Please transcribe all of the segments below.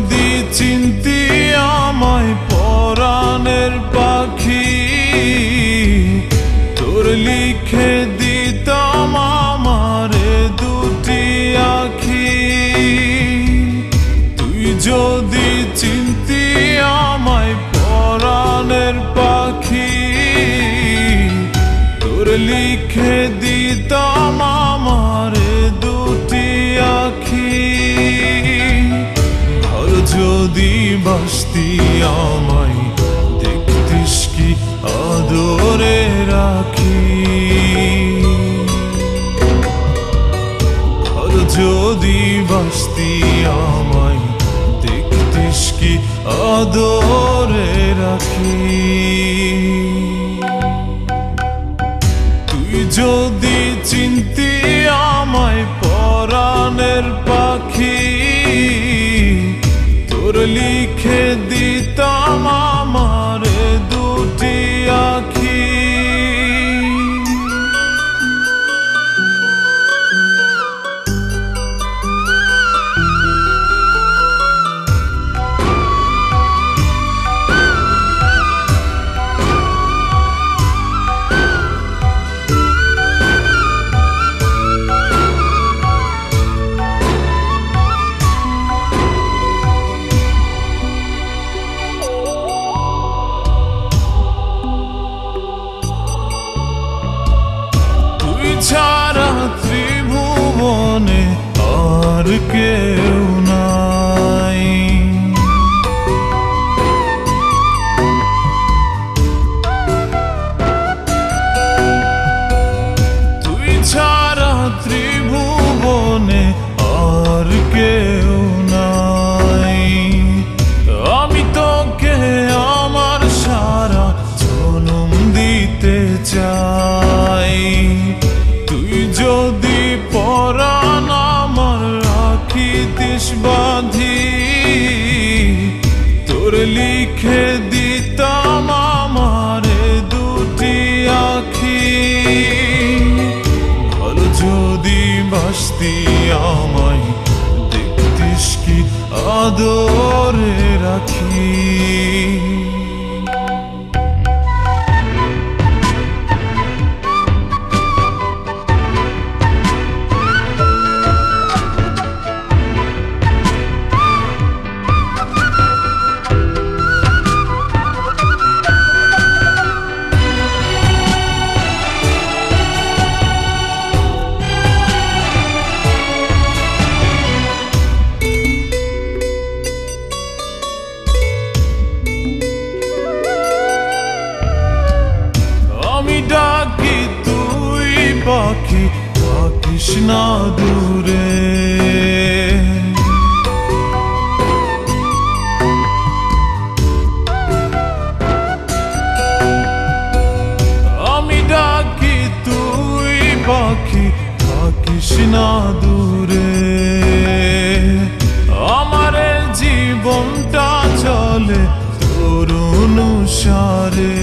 যদি চিনতি আমায় পরাণের পাখি, তোর লিখে দিতাম আমারে দুটি আখি। তুই যদি চিনতি আমায় পরাণের পাখি, তোর লিখে দিতাম আমারে দুটি আখি। আর যদি বাসতি আমায় দেখতিস কি আদরে রাখি। আর যদি বাসতি আমায় দেখতিস কি আদরে রাখি। তুই যদি চিনতি আমায় পরাণের পাখি, তোর লিখে দিতাম আমারে দুটি আখি। ছাড়া ত্রিভুবনে আর কেউ নাই। তুই ছাড়া ত্রিভুবনে আর কেউ নাই। আমি তোকে আমার সারা জনম দিতে চাই। তুই যদি পরাণ আমার রাখিতিস বাঁধি, তোর লিখে দিতাম আমারে দুটি আখি। ভালো যদি বাসতি আমায় দেখতিস কি আদরে রাখি। ডাকি তুই পাখি থাকিস না দূরে। আমি ডাকি তুই পাখি থাকিস না দূরে। আমার জীবনটা চলে তোর অনুসারে।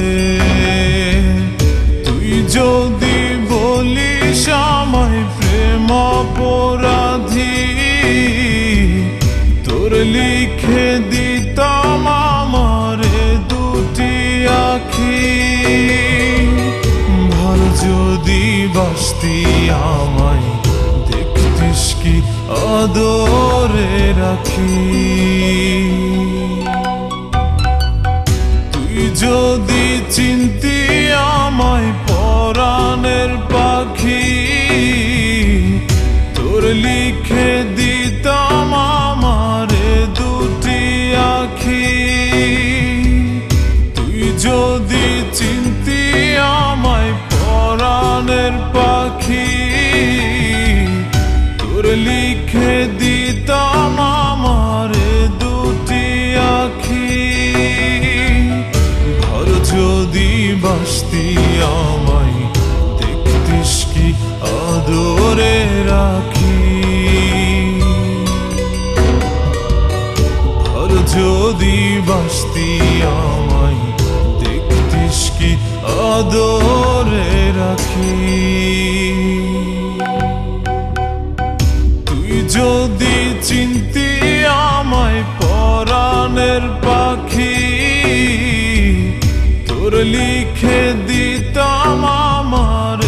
যদি বলিস আমায় প্রেম অপরাধী, তোর লিখে দিতাম আমারে দুটি আখি। ভালো যদি বাসতি আমায় দেখতিস কি আদরে রাখি। তুই যদি চিনতি আমায় পরাণের পাখি, তোর লিখে দিতাম আমারে দুটি আখি। তুই যদি চিনতি আমায় পরাণের পাখি, তোর লিখে দিতাম আমারে দুটি আখি। ঘর যদি বাসতি আমায় দেখতিস কি আদরে রাখি। ঘর যদি বাসতি আমায় দেখতিস কি আদরে রাখি। তুই যদি চিনতি আমায় লিখে দিতাম আমার